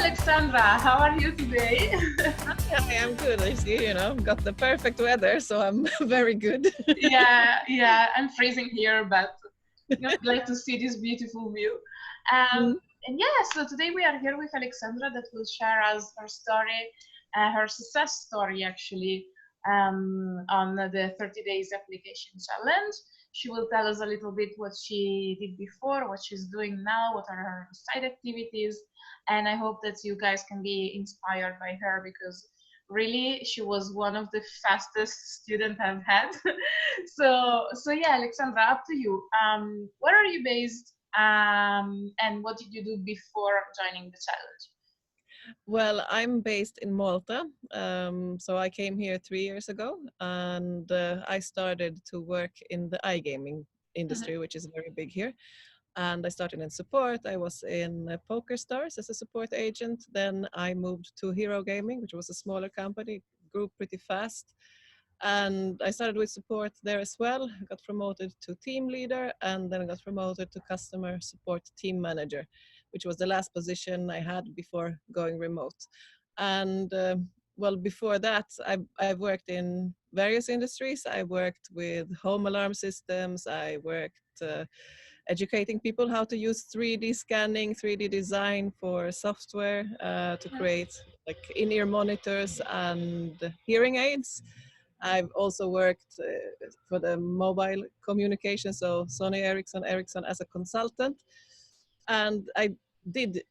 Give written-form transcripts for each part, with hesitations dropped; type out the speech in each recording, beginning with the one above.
Alexandra. How are you today? Hi, I'm good. I see, got the perfect weather, so I'm very good. Yeah. I'm freezing here, but I'm glad to see this beautiful view. Um, Mm. and yeah, so today we are here with Alexandra that will share us her story, her success story actually, on the 30 days application challenge. She will tell us a little bit what she did before, what she's doing now, what are her side activities, and I hope that you guys can be inspired by her because really she was one of the fastest student I've had. So yeah, Alexandra, up to you. Where are you based? And what did you do before joining the challenge? Well, I'm based in Malta, so I came here 3 years ago, and I started to work in the iGaming Mhm. industry, which is very big here. And I started in support. I was in Poker Stars as a support agent. Then I moved to Hero Gaming, which was a smaller company, grew pretty fast. And I started with support there as well. I got promoted to team leader and then I got promoted to customer support team manager, which was the last position I had before going remote. And well, before that, I've worked in various industries. I worked with home alarm systems. I worked educating people how to use 3D scanning, 3D design for software to create like in-ear monitors and hearing aids. I've also worked for the mobile communication, so Sony Ericsson as a consultant. And I did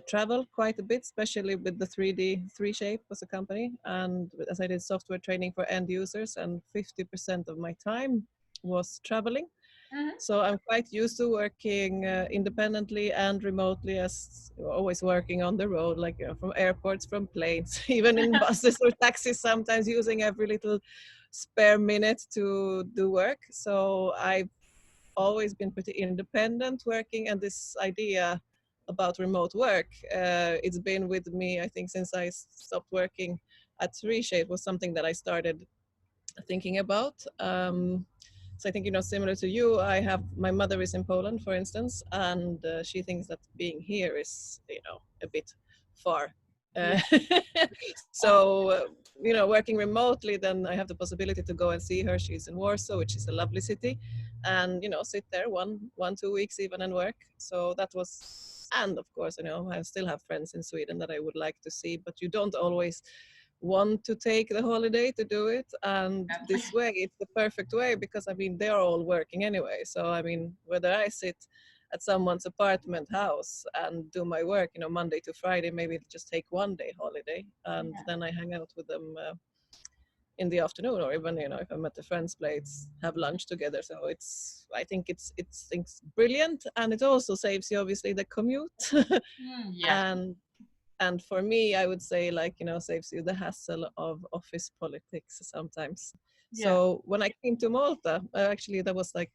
travel quite a bit, especially with the 3D 3Shape as a company. And as I did software training for end users, and 50% of my time was traveling. Mhm. So I'm quite used to working independently and remotely, as always working on the road, like from airports, from planes, even in buses or taxis, sometimes using every little spare minute to do work. So I've always been pretty independent working, and this idea about remote work, it's been with me, I think, since I stopped working at 3Shape was something that I started thinking about. So I think, similar to you, my mother is in Poland, for instance, and she thinks that being here is, a bit far. Yeah. So, working remotely, then I have the possibility to go and see her. She's in Warsaw, which is a lovely city, and, sit there 2 weeks even and work. So that was, and of course, I still have friends in Sweden that I would like to see, but you don't always want to take the holiday to do it, and this way it's the perfect way because they're all working anyway. So whether I sit at someone's apartment house and do my work, Monday to Friday, maybe just take one day holiday and Yeah. then I hang out with them in the afternoon, or even if I'm at a friend's place, have lunch together. So I think it's brilliant, and it also saves you obviously the commute. Yeah. and and for me, I would say, saves you the hassle of office politics sometimes. Yeah. So when I came to Malta, actually that was like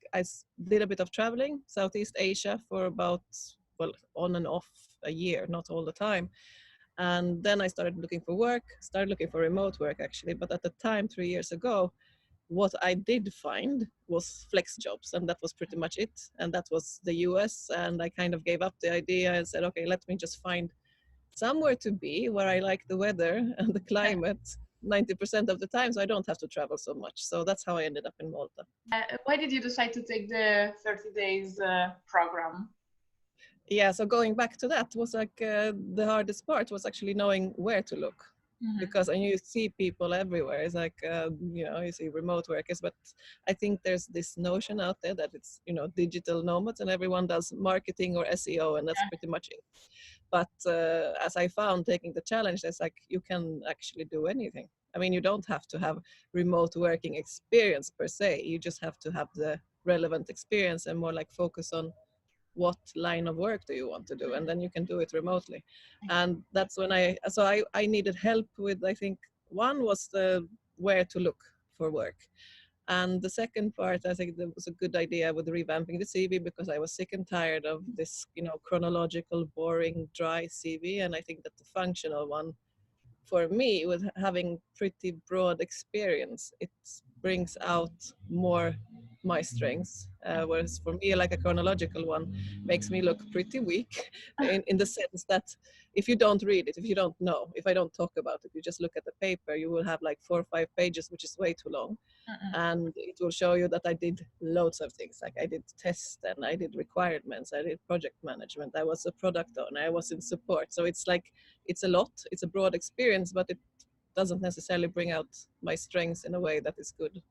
did a bit of traveling Southeast Asia for about, well, on and off a year, not all the time. And then I started looking for work, started looking for remote work actually. But at the time, 3 years ago, what I did find was flex jobs, and that was pretty much it. And that was the US. And I kind of gave up the idea and said, okay, let me just find somewhere to be where I like the weather and the climate 90% of the time, so I don't have to travel so much. So that's how I ended up in Malta. Why did you decide to take the 30 days program? Yeah, so going back to that was like the hardest part was actually knowing where to look. Mhm. Because you see people everywhere. It's like, you see remote workers, but I think there's this notion out there that it's, digital nomads and everyone does marketing or SEO, and that's Yeah. pretty much it. But as I found taking the challenge, it's like you can actually do anything. You don't have to have remote working experience per se. You just have to have the relevant experience and more like focus on what line of work do you want to do, and then you can do it remotely. And that's when I needed help with, I think one was the where to look for work, and the second part, I think there was a good idea with revamping the CV because I was sick and tired of this, chronological, boring, dry CV. And I think that the functional one, for me, with having pretty broad experience, it brings out more my strengths, whereas for me, like a chronological one makes me look pretty weak in the sense that if you don't read it, if you don't know, if I don't talk about it, you just look at the paper, you will have like 4 or 5 pages, which is way too long. And it will show you that I did loads of things. Like I did tests and I did requirements, I did project management, I was a product owner, I was in support. So it's like, it's a lot, it's a broad experience, but it doesn't necessarily bring out my strengths in a way that is good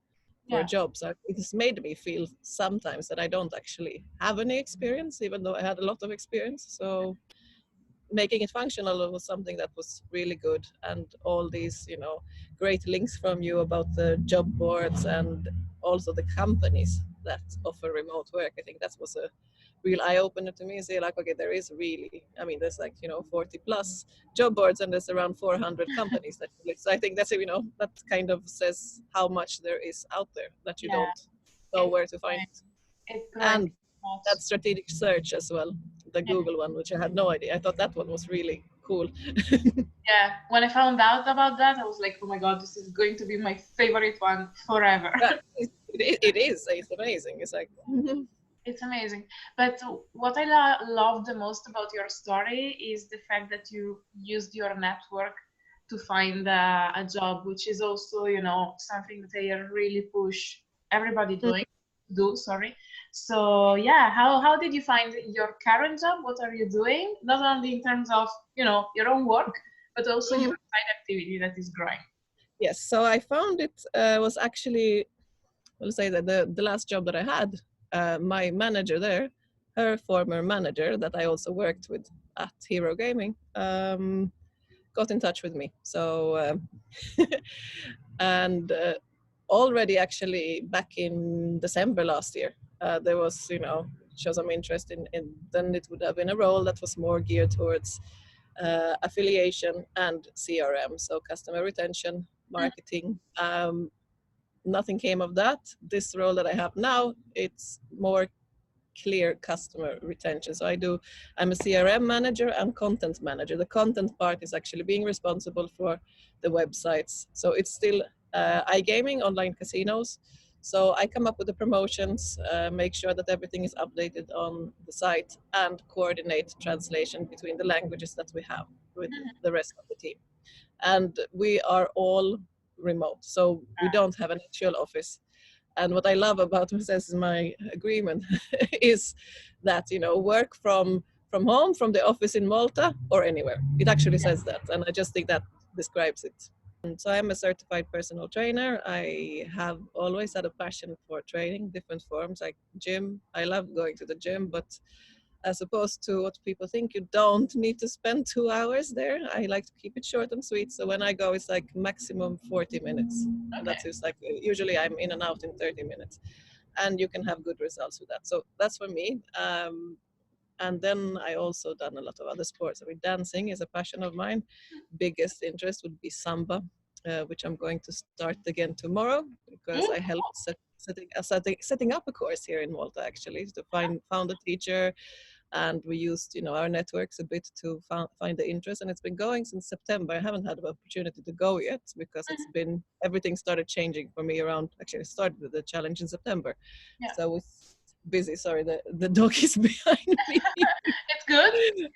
for a job. So it has made me feel sometimes that I don't actually have any experience, even though I had a lot of experience. So making it functional was something that was really good. And all these, you know, great links from you about the job boards and also the companies that offer remote work, I think that was a real eye-opener to me. Say like, okay, there is really, I mean, there's like, you know, 40 plus job boards and there's around 400 companies that, so I think that's, you know, that kind of says how much there is out there that you don't know where to find. And that strategic search as well, the Google one, which I had no idea. I thought that one was really cool. Yeah, when I found out about that, I was like, oh my god, this is going to be my favorite one forever. It is. It's amazing. It's like it's amazing. But what I love the most about your story is the fact that you used your network to find a job, which is also, you know, something that I really push everybody do. So yeah, how did you find your current job? What are you doing? Not only in terms of, you know, your own work, but also your side activity that is growing. Yes, so I found it was actually, let's say that the last job that I had, my manager there, her former manager that I also worked with at Hero Gaming, got in touch with me. So, and already actually back in December last year, there was, you know, show some interest in then it would have been a role that was more geared towards affiliation and CRM, so customer retention, marketing. Nothing came of that. This role that I have now, it's more clear customer retention. So I'm a CRM manager and content manager. The content part is actually being responsible for the websites. So it's still iGaming, online casinos. So I come up with the promotions, make sure that everything is updated on the site, and coordinate translation between the languages that we have with the rest of the team. And we are all remote, so we don't have an actual office. And what I love about what says in my agreement is that, you know, work from home, from the office in Malta or anywhere. It actually says that, and I just think that describes it. And so I'm a certified personal trainer. I have always had a passion for training, different forms like gym. I love going to the gym, but as opposed to what people think, you don't need to spend 2 hours there. I like to keep it short and sweet. So when I go, it's like maximum 40 minutes. And that's just like, usually I'm in and out in 30 minutes. And you can have good results with that. So that's for me. And then I also done a lot of other sports. I mean, dancing is a passion of mine. Biggest interest would be samba, which I'm going to start again tomorrow, because I helped setting up a course here in Malta, actually, to found a teacher. And we used, you know, our networks a bit to find the interest, and it's been going since September. I haven't had the opportunity to go yet because it's been, everything started changing for me around, actually I started with the challenge in September. So it's busy. Sorry, the dog is behind me. It's good.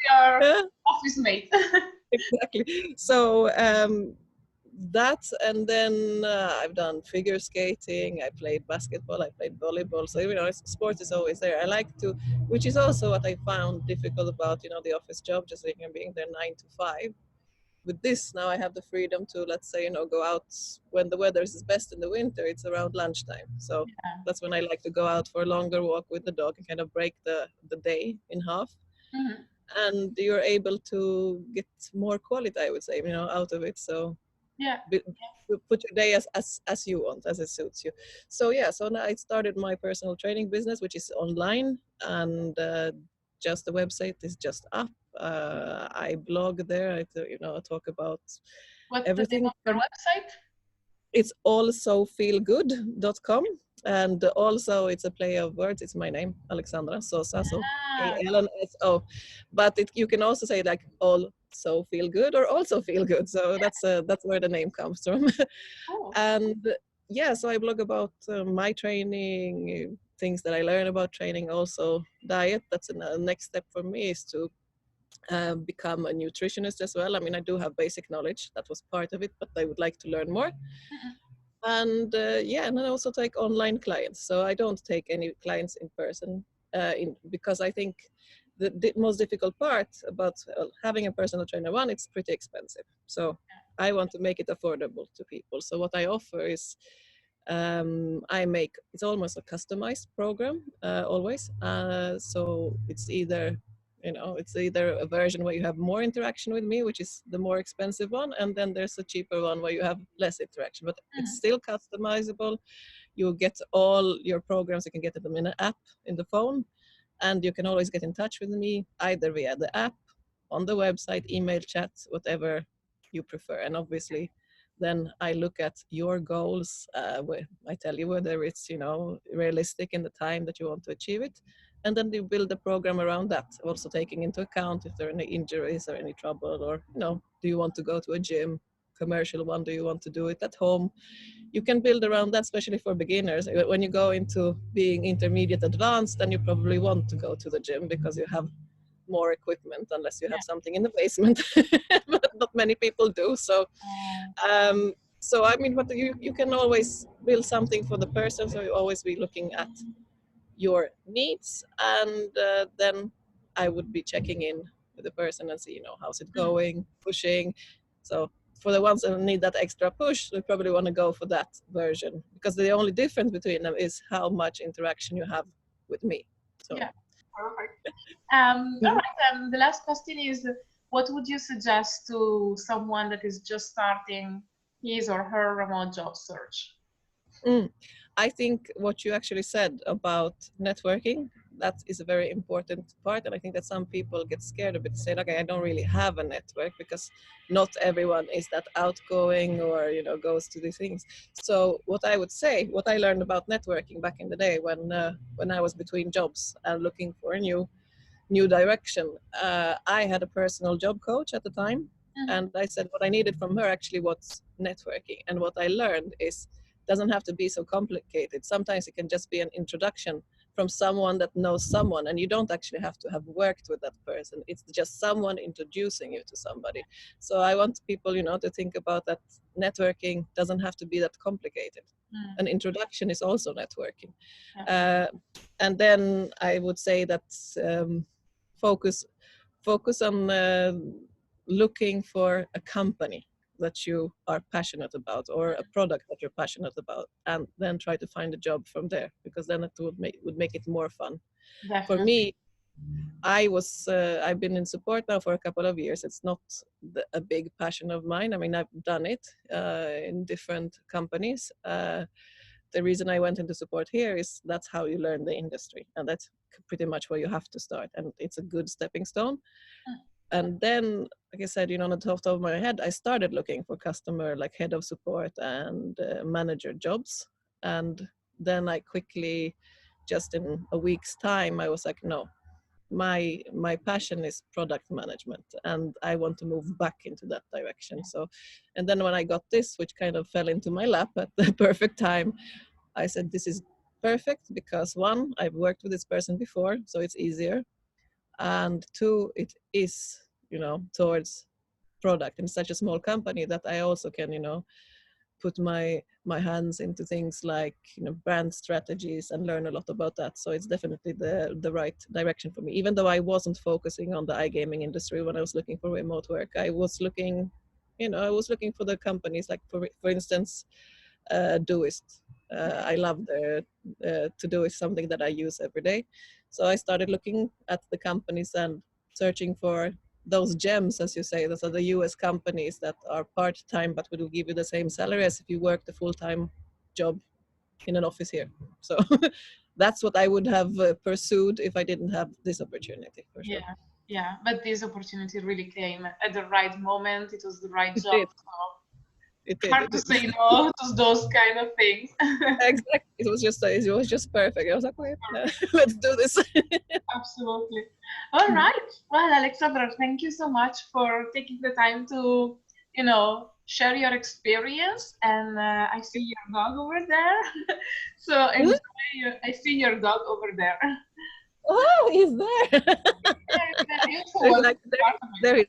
Your office mate. Exactly. So that, and then I've done figure skating, I played basketball, I played volleyball. So, you know, sport is always there. I like to, which is also what I found difficult about, you know, the office job, just being there 9 to 5. With this, now I have the freedom to, let's say, you know, go out when the weather is best in the winter. It's around lunchtime. So that's when I like to go out for a longer walk with the dog and kind of break the day in half. And you're able to get more quality, I would say, you know, out of it. So put your day as you want, as it suits you. So so now I started my personal training business, which is online, and just the website is just up. I blog there. I talk about everything. What's the name of your website? It's alsofeelgood.com, and also it's a play of words. It's my name, Alexandra Sosa, so ALNSO. But you can also say like also feel good or also feel good. So that's where the name comes from. And yeah, so I blog about my training, things that I learn about training, also diet. That's the next step for me, is to become a nutritionist as well. I mean, I do have basic knowledge. That was part of it, but I would like to learn more. Mhm. And yeah, and I also take online clients. So I don't take any clients in person, because I think the most difficult part about having a personal trainer, one, it's pretty expensive. So I want to make it affordable to people. So what I offer is, I make, it's almost a customized program, always. So it's either, it's either a version where you have more interaction with me, which is the more expensive one, and then there's a cheaper one where you have less interaction, but it's Mhm. still customizable. You'll get all your programs, you can get them in an app in the phone, and you can always get in touch with me either via the app, on the website, email, chat, whatever you prefer. And obviously, then I look at your goals. I tell you whether it's realistic in the time that you want to achieve it, and then you build a program around that. Also taking into account if there are any injuries or any trouble, or do you want to go to a gym, commercial one? Do you want to do it at home? You can build around that, especially for beginners. When you go into being intermediate advanced, then you probably want to go to the gym because you have more equipment, unless you Yeah. have something in the basement. But not many people do. So Uh, I mean, but you can always build something for the person, so you always be looking at your needs, and then I would be checking in with the person and see, how's it mm. going, pushing. So for the ones that need that extra push, we probably want to go for that version, because the only difference between them is how much interaction you have with me. So Yeah. Perfect. All Mhm. right. The last question is, what would you suggest to someone that is just starting his or her remote job search? Mm. I think what you actually said about networking, that is a very important part. And I think that some people get scared a bit, say, okay, I don't really have a network, because not everyone is that outgoing or, goes to these things. So what I would say, what I learned about networking back in the day when I was between jobs and looking for a new direction. I had a personal job coach at the time, Mhm. and I said what I needed from her actually was networking. And what I learned is, doesn't have to be so complicated. Sometimes it can just be an introduction from someone that knows someone, and you don't actually have to have worked with that person. It's just someone introducing you to somebody. So I want people, to think about that. Networking doesn't have to be that complicated. Mm. An introduction is also networking. Yeah. Uh, and then I would say that um, focus focus on looking for a company that you are passionate about, or a product that you're passionate about, and then try to find a job from there, because then it would make it more fun. For Definitely. me, I've been in support now for a couple of years. It's not a big passion of mine. I mean, I've done it in different companies. The reason I went into support here is that's how you learn the industry, and that's pretty much where you have to start, and it's a good stepping stone. Mm. And then, like I said, on the top of my head, I started looking for customer, like head of support and manager jobs. And then I quickly, just in a week's time, I was like, no, my passion is product management, and I want to move back into that direction. So, and then when I got this, which kind of fell into my lap at the perfect time, I said, this is perfect, because one, I've worked with this person before, so it's easier. And two, it is, towards product. And such a small company that I also can, put my hands into things like, brand strategies, and learn a lot about that. So it's definitely the right direction for me. Even though I wasn't focusing on the iGaming industry when I was looking for remote work, I was looking, for the companies, like for instance, Doist. I love the to-do is something that I use every day. So I started looking at the companies and searching for those gems, as you say. Those are the US companies that are part-time, but will give you the same salary as if you worked a full-time job in an office here. So that's what I would have pursued if I didn't have this opportunity, for sure. Yeah. Yeah. But this opportunity really came at the right moment. It was the right It job. did. So It did. hard It to did. say no to those kind of things. Exactly. It was just perfect. I was like, okay, let's do this. Absolutely. All right. Well, Alexandra, thank you so much for taking the time to share your experience. And I see your dog over there. So enjoy. I see your dog over there. Oh, he's there. Yeah, he also There's wants like to be part of there he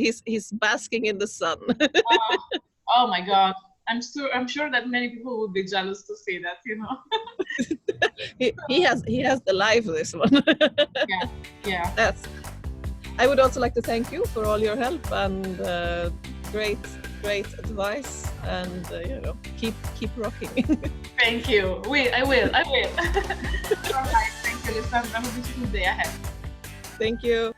is. He's basking in the sun. oh my God. I'm sure that many people would be jealous to see that. He has the life, this one. Yeah, yeah. Yes. I would also like to thank you for all your help and great advice, and keep rocking. Thank you. I will. All right. Thank you, Alexandra. Have a beautiful day ahead. Thank you.